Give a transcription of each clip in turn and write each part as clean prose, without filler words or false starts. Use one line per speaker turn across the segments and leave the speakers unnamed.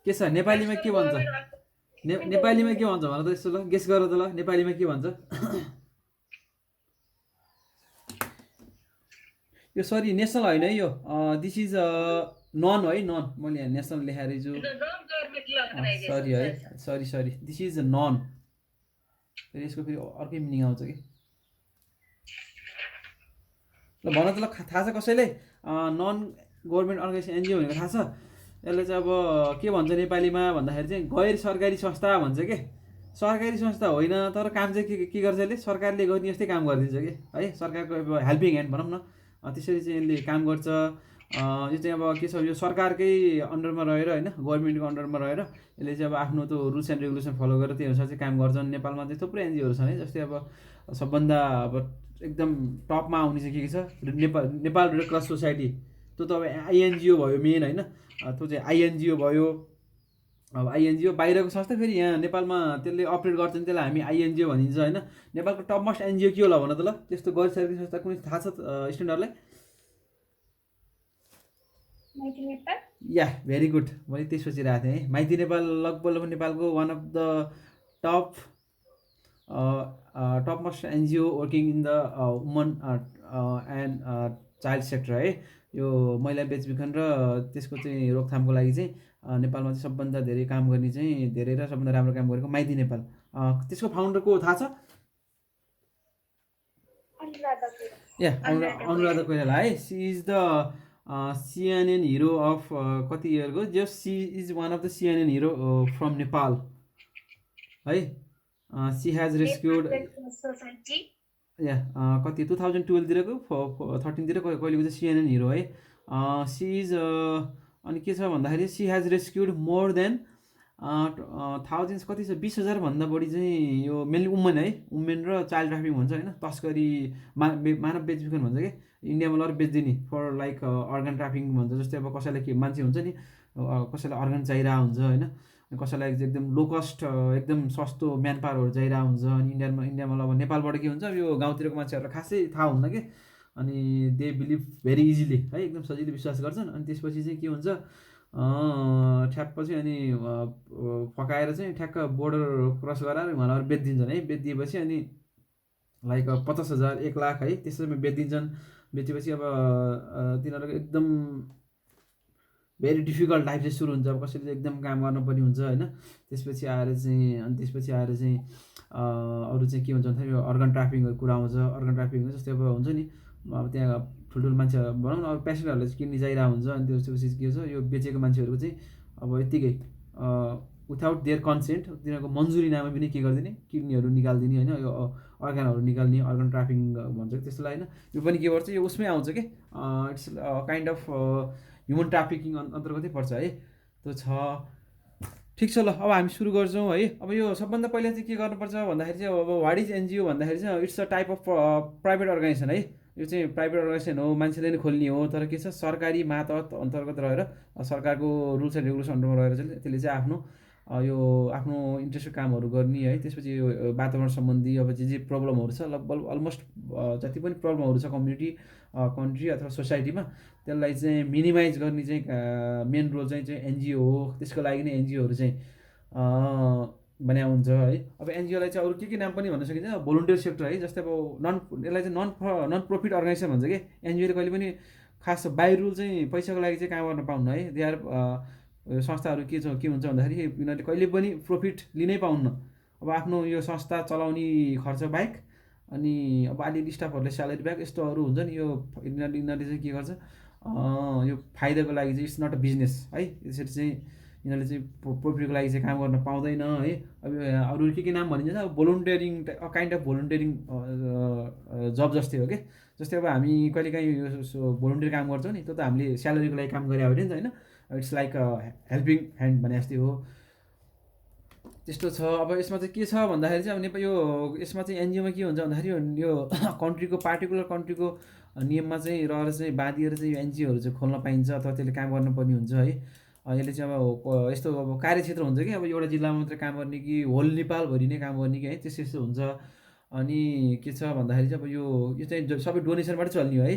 के छ नेपालीमा के भन्छ नेपालीमा के भन्छ भन त यसो ल गेस गर त ल नेपालीमा के भन्छ यो सरी नेसनल होइन है यो दिस इज नन है नन मैले यहाँ नेसनल लेखाएर छु सरी है सरी दिस इज नन फेरि यसको फेरि अर्कै मिनिङ आउँछ कि ल भन त ल थाहा छ कसैले नन गभर्मेन्ट अर्गनाइजेसन एनजिओ भनेको थाहा छ यसले चाहिँ अब के भन्छ नेपालीमा भन्दाखेरि चाहिँ गैर सरकारी संस्था भन्छ के सरकारी संस्था होइन तर काम चाहिँ के गर्छ यसले सरकारले गर्ने जस्तै काम गरिदिन्छ कि है सरकारको अब हेल्पिङ ह्यान्ड भनौँ न त्यसरी चाहिँ यसले काम गर्छ यो चाहिँ अब के छ यो सरकारकै अन्डरमा रहेर होइन गभर्मेन्टको अन्डरमा रहेर यसले चाहिँ अब आफ्नो त्यो रुल्स एन्ड रेगुलेसन फलो गरेर त्यही अनुसार चाहिँ काम गर्छन् नेपालमा चाहिँ थुप्रै एनजिओहरू छन् है जस्तै अब सबभन्दा अब एकदम टपमा आउने चाहिँ के छ नेपाल रेड क्रस सोसाइटी त्यो त अब आइएनजिओ भयो मेन होइन त्यो चाहिँ आइएनजिओ भयो अब आइएनजिओ बाहिरको संस्था फेरि यहाँ नेपालमा त्यसले अपरेट गर्छ नि त्यसलाई हामी आइएनजिओ भनिन्छ होइन नेपालको टप मोस्ट एनजिओ के होला भन त ल त्यस्तो गैर सरकारी संस्था कुनै थाहा छ स्टुडेन्टहरूलाई या भेरी गुड मैले त्यही सोचिरहेको थिएँ है माइती नेपाल लगभग नेपालको one of the top most NGO working in the woman and child sector है यो महिला बेचबिखन र त्यसको चाहिँ रोकथामको लागि चाहिँ नेपालमा चाहिँ सबभन्दा धेरै काम गर्ने चाहिँ धेरै र सबभन्दा राम्रो काम गरेको माइती नेपाल त्यसको फाउन्डर को थाहा छ या अनुराधा कोइराला है she is the CNN hero of कति इयरको just she is one of the CNN hero from Nepal है सी हेज रेस्क्युड या कति 2012तिरको 13तिर कहिलेको चाहिँ CNN हिरो है सी इज अनि के छ भन्दाखेरि she has rescued more than thousands कति छ 20,000 भन्दा बढी चाहिँ यो मेनली वुमेन है वुमेन र चाइल्ड ट्राफिकिङ भन्छ होइन तस्करी मानव बेचबिखन भन्छ कि इन्डियामा लगेर बेचिदिने फर लाइक अर्गन ट्राफिकिङ भन्छ जस्तै अब कसैलाई के मान्छे हुन्छ नि कसैलाई अर्गन चाहिरहेको हुन्छ होइन कसैलाई एकदम लो कस्ट एकदम सस्तो म्यान पावरहरू चाहिरहेको हुन्छ अनि इन्डियामा अब नेपालबाट के हुन्छ यो गाउँतिरको मान्छेहरूलाई खासै थाहा हुन्न कि अनि दे बिलिभ भेरी इजिली है एकदम सजिलो विश्वास गर्छन् अनि त्यसपछि चाहिँ के हुन्छ ठ्याप्प चाहिँ अनि फकाएर चाहिँ ठ्याक्क बोर्डर क्रस गराएर उहाँलाई बेचिदिन्छन् है बेचिदिएपछि अनि लाइक 50,000 1 लाख है त्यसैमा बेचिदिन्छन् बेचेपछि अब तिनीहरूको एकदम भेरी डिफिकल्ट लाइफ चाहिँ सुरु हुन्छ अब कसैले चाहिँ एकदम काम गर्नुपर्ने हुन्छ होइन त्यसपछि आएर चाहिँ अरू चाहिँ के हुन्छ भन्दाखेरि अर्गन ट्राफिकिङहरू कुरा आउँछ अर्गन ट्राफिकिङ जस्तै अब हुन्छ नि अब त्यहाँ ठुल्ठुलो मान्छे भनौँ न अब पेसेन्टहरूले चाहिँ किन्ने चाहिरहेको हुन्छ अनि त्यसपछि के छ यो बेचेको मान्छेहरूको चाहिँ अब यत्तिकै विथाउट देयर कन्सेन्ट तिनीहरूको मन्जुरी नाममा पनि के गरिदिने किडनीहरू निकालिदिने होइन यो अर्गनहरू निकाल्ने अर्गन ट्राफिकिङ भन्छ कि त्यसलाई होइन यो पनि के गर्छ यो उसमै आउँछ कि it's kind of human trafficking अन्तर्गतै पर्छ है त्यो छ ठिक छ ल अब हामी सुरु गर्छौँ है अब यो सबभन्दा पहिला चाहिँ के गर्नुपर्छ भन्दाखेरि चाहिँ अब वाट इज एनजिओ भन्दाखेरि चाहिँ it's a type of private organization है यो चाहिँ प्राइभेट अर्गनाइजेसन हो मान्छेले नै खोल्ने हो तर के छ सरकारी मातहत अन्तर्गत रहेर सरकारको रुल्स एन्ड रेगुलेसन अन्डरमा रहेर चाहिँ त्यसले चाहिँ आफ्नो यो आफ्नो इन्ट्रेस्टको कामहरू गर्ने है त्यसपछि यो वातावरण सम्बन्धी अब जे प्रब्लमहरू छ लगभग अलमोस्ट जति पनि प्रब्लमहरू छ कम्युनिटी कन्ट्री अथवा सोसाइटीमा त्यसलाई चाहिँ मिनिमाइज गर्ने चाहिँ मेन रोल चाहिँ एनजिओ हो त्यसको लागि नै एनजिओहरू चाहिँ बनाएको हुन्छ है अब एनजिओलाई चाहिँ अरू के नाम पनि भन्न सकिन्छ भोलिन्टियर सेक्टर है जस्तै अब यसलाई चाहिँ नन प्रफिट अर्गनाइजेसन भन्छ कि एनजिओले कहिले पनि खास बाई रुल चाहिँ पैसाको लागि चाहिँ काम गर्न पाउन्न है दे आर संस्थाहरू के हुन्छ भन्दाखेरि यिनीहरूले कहिले पनि प्रफिट लिनै पाउन्न अब आफ्नो यो संस्था चलाउने खर्च बाहेक अनि अब अलिअलि स्टाफहरूले स्यालेरी ब्याक यस्तोहरू हुन्छ नि यो यिनीहरूले चाहिँ के गर्छ यो फाइदाको लागि चाहिँ इट्स नट अ बिजनेस है यसरी चाहिँ यिनीहरूले चाहिँ प्रफिटको लागि चाहिँ काम गर्न पाउँदैन है अब अरू के नाम भनिन्छ अब भोलिन्टियरिङ काइन्ड अफ भोलिन्टियरिङ जब जस्तै हो कि जस्तै अब हामी कहिलेकाहीँ यो भोलिन्टियर काम गर्छौँ नि त्यो त हामीले स्यालेरीको लागि काम गरे हो नि त होइन इट्स लाइक हेल्पिङ ह्यान्ड भने जस्तै हो त्यस्तो छ अब यसमा चाहिँ के छ भन्दाखेरि चाहिँ अब नेपाल यो यसमा चाहिँ एनजिओमा के हुन्छ भन्दाखेरि यो कन्ट्रीको पार्टिकुलर कन्ट्रीको नियममा चाहिँ रहेर चाहिँ बाँधिएर चाहिँ यो एनजिओहरू चाहिँ खोल्न पाइन्छ अथवा त्यसले काम गर्नुपर्ने हुन्छ है यसले चाहिँ अब यस्तो अब कार्यक्षेत्र हुन्छ कि अब एउटा जिल्लामा मात्रै काम गर्ने कि होल नेपालभरि नै काम गर्ने कि है त्यस्तो हुन्छ अनि के छ भन्दाखेरि चाहिँ अब यो चाहिँ सबै डोनेसनबाट चल्ने हो है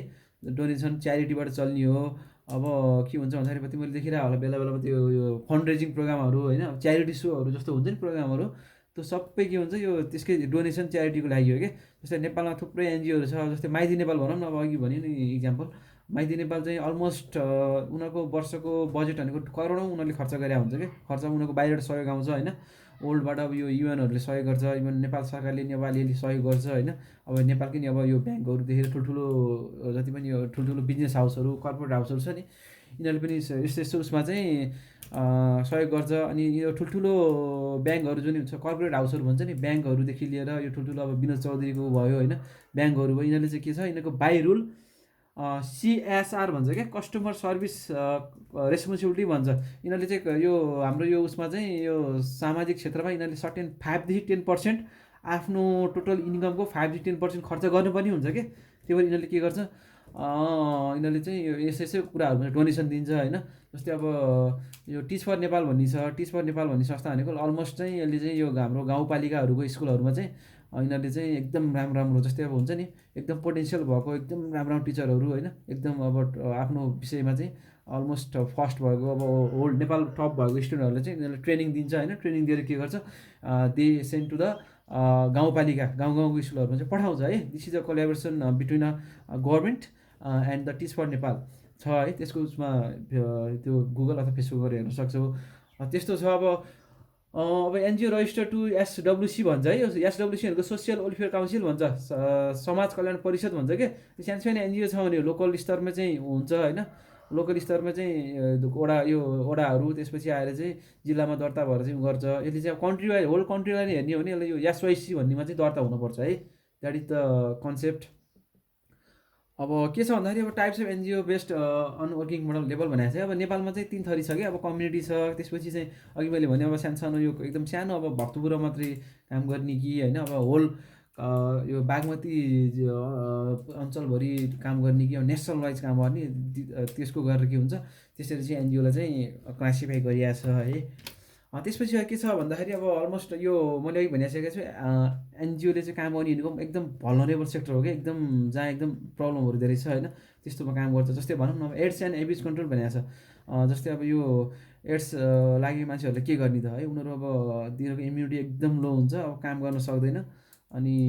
डोनेसन च्यारिटीबाट चल्ने हो अब के हुन्छ भन्दाखेरि तिमीले देखिरहेको होला बेला बेलामा त्यो यो फन्ड रेजिङ प्रोग्रामहरू होइन, च्यारिटी सोहरू जस्तो हुन्छ नि प्रोग्रामहरू, त्यो सबै के हुन्छ यो त्यसकै डोनेसन च्यारिटीको लागि हो क्या। जस्तै नेपालमा थुप्रै एनजिओहरू छ, जस्तै माइती नेपाल भनौँ न, अब अघि भन्यो नि इक्जाम्पल, माइती नेपाल चाहिँ अलमोस्ट उनीहरूको वर्षको बजेट भनेको करोडौँ उनीहरूले खर्च गरे हुन्छ क्या। खर्च उनीहरूको बाहिरबाट सहयोग आउँछ होइन, ओल्डबाट अब यो युएनहरूले सहयोग गर्छ, इभन नेपाल सरकारले नेपाली सहयोग गर्छ होइन। अब नेपालकै नि अब यो ब्याङ्कहरूदेखि ठुल्ठुलो जति पनि यो ठुल्ठुलो बिजनेस हाउसहरू कर्पोरेट हाउसहरू छ नि, यिनीहरूले पनि यस्तो यस्तो उसमा चाहिँ सहयोग गर्छ। अनि यो ठुल्ठुलो ब्याङ्कहरू जुन हुन्छ कर्पोरेट हाउसहरू भन्छ नि, ब्याङ्कहरूदेखि लिएर यो ठुल्ठुलो अब विनोद चौधरीको भयो होइन, ब्याङ्कहरू भयो, यिनीहरूले चाहिँ के छ, यिनीहरूको बाई रुल सिएसआर भन्छ क्या, कस्टमर सर्भिस रेस्पोन्सिबिलिटी भन्छ। यिनीहरूले चाहिँ यो हाम्रो यो उसमा चाहिँ यो सामाजिक क्षेत्रमा यिनीहरूले सर्टेन 5-10% आफ्नो टोटल इन्कमको 5-10% खर्च गर्नुपर्ने हुन्छ क्या। त्यही भएर यिनीहरूले के गर्छ, यिनीहरूले चाहिँ यो यसै कुराहरूमा डोनेसन दिन्छ होइन। जस्तै अब यो टिच फर नेपाल भन्ने छ, टिच फर नेपाल भन्ने संस्था भनेको अलमोस्ट चाहिँ यसले चाहिँ यो हाम्रो गाउँपालिकाहरूको स्कुलहरूमा चाहिँ यिनीहरूले चाहिँ एकदम राम्रो राम्रो, जस्तै अब हुन्छ नि एकदम पोटेन्सियल भएको एकदम राम्रो राम्रो टिचरहरू होइन, एकदम अब आफ्नो विषयमा चाहिँ अलमोस्ट फर्स्ट भएको अब होल्ड नेपाल टप भएको स्टुडेन्टहरूलाई चाहिँ यिनीहरूले ट्रेनिङ दिन्छ होइन। ट्रेनिङ दिएर के गर्छ, दे सेन्ड टु द गाउँपालिका गाउँको स्कुलहरूमा चाहिँ पठाउँछ है। This is a collaboration between government and the Teach For Nepal छ है। त्यसको उसमा त्यो गुगल अथवा फेसबुकबाट हेर्न सक्छौ। त्यस्तो छ। अब एनजिओ रजिस्टर टु एसडब्लुसी भन्छ है, एसडब्लुसी भनेको सोसियल वेलफेयर काउन्सिल भन्छ, समाज कल्याण परिषद भन्छ क्या। सानो सानो एनजिओ छ भने लोकल स्तरमा चाहिँ हुन्छ होइन, लोकल स्तरमा चाहिँ वडा यो वडाहरू त्यसपछि आएर चाहिँ जिल्लामा दर्ता भएर चाहिँ गर्छ। यसले चाहिँ अब कन्ट्री वाइज होल कन्ट्रीलाई नै हेर्ने हो भने यसलाई यो एसवाइसी भन्नेमा चाहिँ दर्ता हुनुपर्छ है। That is the concept. अब के छ भन्दाखेरि अब types of NGO based on working model level भनेको चाहिँ अब नेपालमा चाहिँ 3 थरी छ क्या। अब कम्युनिटी छ, त्यसपछि चाहिँ अघि मैले भने अब सानो सानो यो एकदम सानो अब भक्तपुरमा मात्रै काम गर्ने कि होइन, अब होल यो बागमती अञ्चलभरि काम गर्ने कि अब नेसनल वाइज काम गर्ने, त्यसको गरेर के हुन्छ, त्यसरी चाहिँ एनजिओलाई चाहिँ क्लासिफाई गरिएको छ है। त्यसपछि के छ भन्दाखेरि अब अलमोस्ट यो मैले अघि भनिसकेको छु, एनजिओले चाहिँ काम गर्ने भनेको एकदम भलनरेबल सेक्टर हो क्या, एकदम जहाँ एकदम प्रब्लमहरू धेरै छ होइन, त्यस्तोमा काम गर्छ। जस्तै भनौँ न अब एड्स एन्ड एबिज कन्ट्रोल भनेको छ। जस्तै अब यो एड्स लाग्ने मान्छेहरूले के गर्ने त है, उनीहरू अब तिनीहरूको इम्युनिटी एकदम लो हुन्छ, अब काम गर्न सक्दैन। अनि